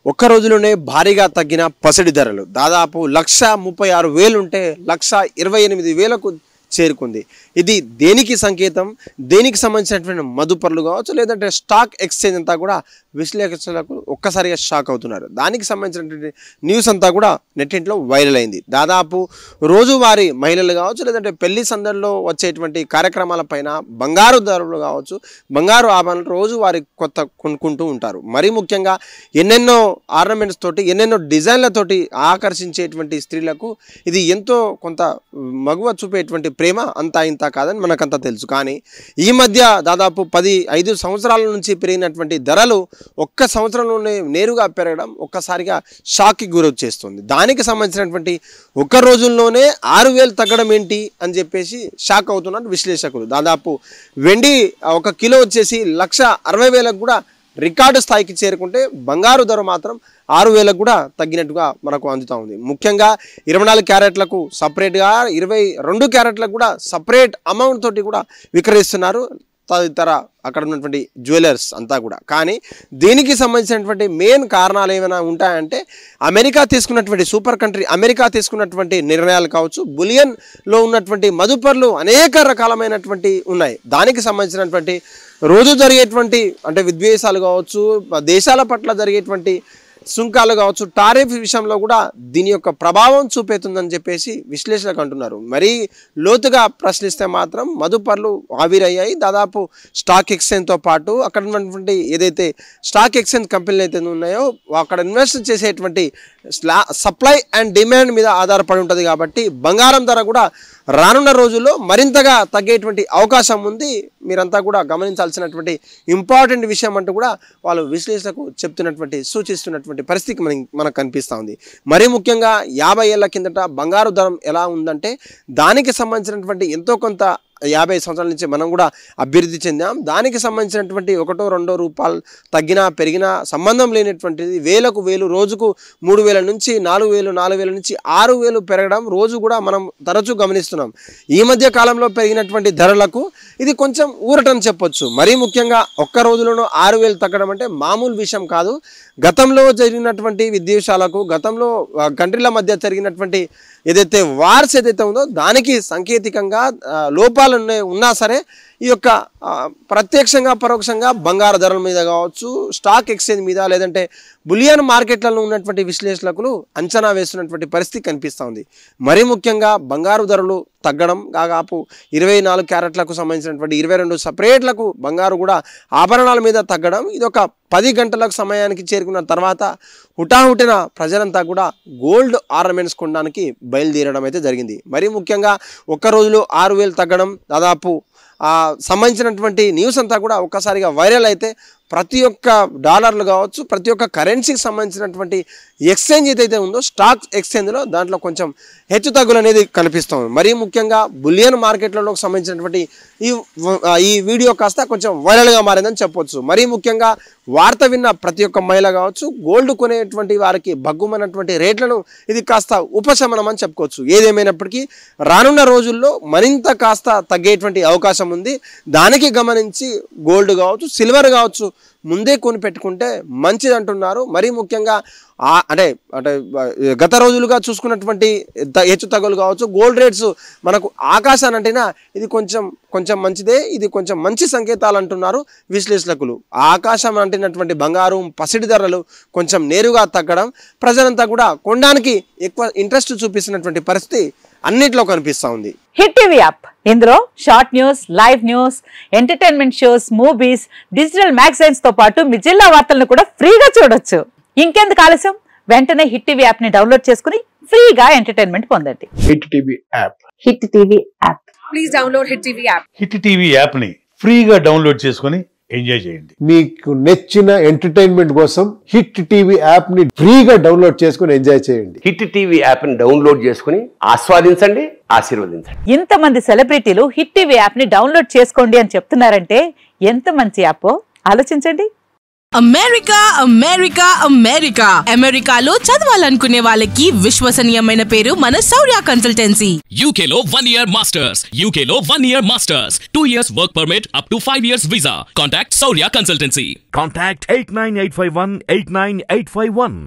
ఒక్క రోజులోనే భారీగా తగ్గిన పసిడి ధరలు దాదాపు 1,36,000 ఉంటే 1,28,000కు చేరుకుంది. ఇది దేనికి సంకేతం? దేనికి సంబంధించినటువంటి మదుపర్లు కావచ్చు, లేదంటే స్టాక్ ఎక్స్చేంజ్ అంతా కూడా విశ్లేషకులకు ఒక్కసారిగా షాక్ అవుతున్నారు. దానికి సంబంధించినటువంటి న్యూస్ అంతా కూడా నెట్టింట్లో వైరల్ అయింది. దాదాపు రోజువారీ మహిళలు కావచ్చు, లేదంటే పెళ్లి సందర్భంలో వచ్చేటువంటి కార్యక్రమాల పైన బంగారు ధరలు కావచ్చు, బంగారు ఆభరణాలు రోజువారీ కొత్త కొనుక్కుంటూ ఉంటారు. మరీ ముఖ్యంగా ఎన్నెన్నో ఆర్నమెంట్స్ తోటి, ఎన్నెన్నో డిజైన్లతోటి ఆకర్షించేటువంటి స్త్రీలకు ఇది ఎంతో కొంత మగువ చూపేటువంటి ప్రేమ అంతా ఇంత కాదని మనకంతా తెలుసు. కానీ ఈ మధ్య దాదాపు 5 సంవత్సరాల నుంచి పెరిగినటువంటి ధరలు ఒక్క సంవత్సరంలోనే నేరుగా పెరగడం ఒక్కసారిగా షాక్కి గురి చేస్తుంది. దానికి సంబంధించినటువంటి ఒక్క రోజుల్లోనే 6,000 తగ్గడం ఏంటి అని చెప్పేసి షాక్ అవుతున్నారు విశ్లేషకులు. దాదాపు వెండి 1 కిలో వచ్చేసి 1,60,000కు కూడా రికార్డు స్థాయికి చేరుకుంటే బంగారు ధర మాత్రం 6,000కు కూడా తగ్గినట్టుగా మనకు అందుతూ ఉంది. ముఖ్యంగా 24 క్యారెట్లకు సపరేట్గా, 22 క్యారెట్లకు కూడా సపరేట్ అమౌంట్ తోటి కూడా విక్రయిస్తున్నారు తదితర అక్కడ ఉన్నటువంటి జ్యువెలర్స్ అంతా కూడా. కానీ దీనికి సంబంధించినటువంటి మెయిన్ కారణాలు ఏమైనా ఉంటాయంటే అమెరికా తీసుకున్నటువంటి సూపర్ కంట్రీ అమెరికా తీసుకున్నటువంటి నిర్ణయాలు కావచ్చు, బులియన్లో ఉన్నటువంటి మదుపర్లు అనేక రకాలమైనటువంటి ఉన్నాయి. దానికి సంబంధించినటువంటి రోజు జరిగేటువంటి అంటే విద్వేషాలు కావచ్చు, దేశాల పట్ల జరిగేటువంటి సుంకాలు కావచ్చు, టారిఫ్ విషయంలో కూడా దీని యొక్క ప్రభావం చూపెతుందని చెప్పేసి విశ్లేషకులు అంటున్నారు. మరీ లోతుగా ప్రశ్నిస్తే మాత్రం మదుపర్లు ఆవిరయ్యాయి. దాదాపు స్టాక్ ఎక్స్చేంజ్తో పాటు అక్కడ ఉన్నటువంటి ఏదైతే స్టాక్ ఎక్స్చేంజ్ కంపెనీలు అయితే ఉన్నాయో అక్కడ ఇన్వెస్ట్ చేసేటువంటి సప్లై అండ్ డిమాండ్ మీద ఆధారపడి ఉంటుంది. కాబట్టి బంగారం ధర కూడా రానున్న రోజుల్లో మరింతగా తగ్గేటువంటి అవకాశం ఉంది. మీరంతా కూడా గమనించాల్సినటువంటి ఇంపార్టెంట్ విషయం అంటూ కూడా వాళ్ళు విశ్లేషకు చెప్తున్నటువంటి సూచిస్తున్నటువంటి పరిస్థితి మనకు కనిపిస్తూ ఉంది. మరీ ముఖ్యంగా 50 ఏళ్ల కిందట బంగారు ధరం ఎలా ఉందంటే దానికి సంబంధించినటువంటి ఎంతో కొంత 50 సంవత్సరాల నుంచి మనం కూడా అభివృద్ధి చెందాం. దానికి సంబంధించినటువంటి 1-2 రూపాయలు తగ్గినా పెరిగినా సంబంధం లేనటువంటిది వేలకు వేలు, రోజుకు 3,000 నుంచి 4,000, 4,000 నుంచి 6,000 పెరగడం రోజు కూడా మనం తరచూ గమనిస్తున్నాం. ఈ మధ్య కాలంలో పెరిగినటువంటి ధరలకు ఇది కొంచెం ఊరటని చెప్పొచ్చు. మరీ ముఖ్యంగా ఒక్క రోజులోనూ 6,000 తగ్గడం అంటే మామూలు విషయం కాదు. గతంలో జరిగినటువంటి విద్వేషాలకు, గతంలో కంట్రీల మధ్య జరిగినటువంటి ఏదైతే వార్స్ ఏదైతే ఉందో దానికి సంకేతికంగా లోపాలు ఉన్నా సరే ఈ యొక్క ప్రత్యక్షంగా పరోక్షంగా బంగారు ధరల మీద కావచ్చు, స్టాక్ ఎక్స్చేంజ్ మీద, లేదంటే బులియన్ మార్కెట్లలో ఉన్నటువంటి విశ్లేషకులు అంచనా వేస్తున్నటువంటి పరిస్థితి కనిపిస్తూ ఉంది. మరీ ముఖ్యంగా బంగారు ధరలు తగ్గడం, దాదాపు 24 క్యారెట్లకు సంబంధించినటువంటి 22 సపరేట్లకు బంగారు కూడా ఆభరణాల మీద తగ్గడం, ఇది ఒక 10 గంటలకు సమయానికి చేరుకున్న తర్వాత హుటాహుటిన ప్రజలంతా కూడా గోల్డ్ ఆర్నమెంట్స్ కొనడానికి బయలుదేరడం అయితే జరిగింది. మరీ ముఖ్యంగా ఒక్క రోజులో 6,000 తగ్గడం, దాదాపు సంబంధించినటువంటి న్యూస్ అంతా కూడా ఒక్కసారిగా వైరల్ అయితే ప్రతి ఒక్క డాలర్లు కావచ్చు, ప్రతి ఒక్క కరెన్సీకి సంబంధించినటువంటి ఎక్స్చేంజ్ ఏదైతే ఉందో స్టాక్ ఎక్స్చేంజ్లో దాంట్లో కొంచెం హెచ్చు తగ్గులు అనేది కనిపిస్తుంది. మరీ ముఖ్యంగా బులియన్ మార్కెట్లలో సంబంధించినటువంటి ఈ వీడియో కాస్త కొంచెం వైరల్గా మారిందని చెప్పొచ్చు. మరీ ముఖ్యంగా వార్త విన్న ప్రతి ఒక్క మహిళ కావచ్చు, గోల్డ్ కొనేటువంటి వారికి బగ్గుమన్నటువంటి రేట్లను ఇది కాస్త ఉపశమనం అని చెప్పుకోవచ్చు. ఏదేమైనప్పటికీ రానున్న రోజుల్లో మరింత కాస్త తగ్గేటువంటి అవకాశం ఉంది. దానికి గమనించి గోల్డ్ కావచ్చు, సిల్వర్ కావచ్చు ముందే కొని పెట్టుకుంటే మంచిది అంటున్నారు. మరీ ముఖ్యంగా అంటే గత రోజులుగా చూసుకున్నటువంటి హెచ్చు తగ్గులు కావచ్చు, గోల్డ్ రేట్స్ మనకు ఆకాశాన్ని అంటేనా ఇది కొంచెం మంచిదే, ఇది కొంచెం మంచి సంకేతాలు అంటున్నారు విశ్లేషకులు. ఆకాశం అంటినటువంటి బంగారు పసిడి ధరలు కొంచెం నేరుగా తగ్గడం, ప్రజలంతా కూడా కొనడానికి ఎక్కువ ఇంట్రెస్ట్ చూపిస్తున్నటువంటి పరిస్థితి అన్నిట్లో కనిపిస్తూ ఉంది. హిట్ టీవీ యాప్, ఇందులో short news, live news, entertainment shows, movies, digital magazines తో పాటు మీ జిల్లా వార్తలను కూడా ఫ్రీగా చూడొచ్చు. ఇంకెందుకు ఆలస్యం, వెంటనే హిట్ టీవీ యాప్ ని డౌన్లోడ్ చేసుకుని ఫ్రీగా ఎంటర్టైన్మెంట్ పొందండి. Hit TV app, hit TV app, please download hit TV app. Hit TV app ని ఫ్రీగా డౌన్లోడ్ చేసుకుని ఎంజాయ్ చేయండి. మీకు నచ్చిన ఎంటర్టైన్మెంట్ కోసం హిట్ టీవీ యాప్ ని ఫ్రీగా డౌన్లోడ్ చేసుకుని ఎంజాయ్ చేయండి. హిట్ టీవీ యాప్ ని డౌన్లోడ్ చేసుకుని ఆస్వాదించండి, ఆశీర్వదించండి. ఇంతమంది సెలబ్రిటీలు హిట్ టీవీ యాప్ ని డౌన్లోడ్ చేసుకోండి అని చెప్తున్నారంటే ఎంత మంచి యాప్ ఆలోచించండి. అమెరికా అమెరికా అమెరికా అమెరికాలో చదవాలనుకునే వాళ్ళకి విశ్వసనీయమైన పేరు మన శౌర్య కన్సల్టెన్సీ. UK లో 1 year masters. UK లో 1 year masters. 2 years work permit up to 5 years visa. Contact Saurya Consultancy. Contact 89851 89851.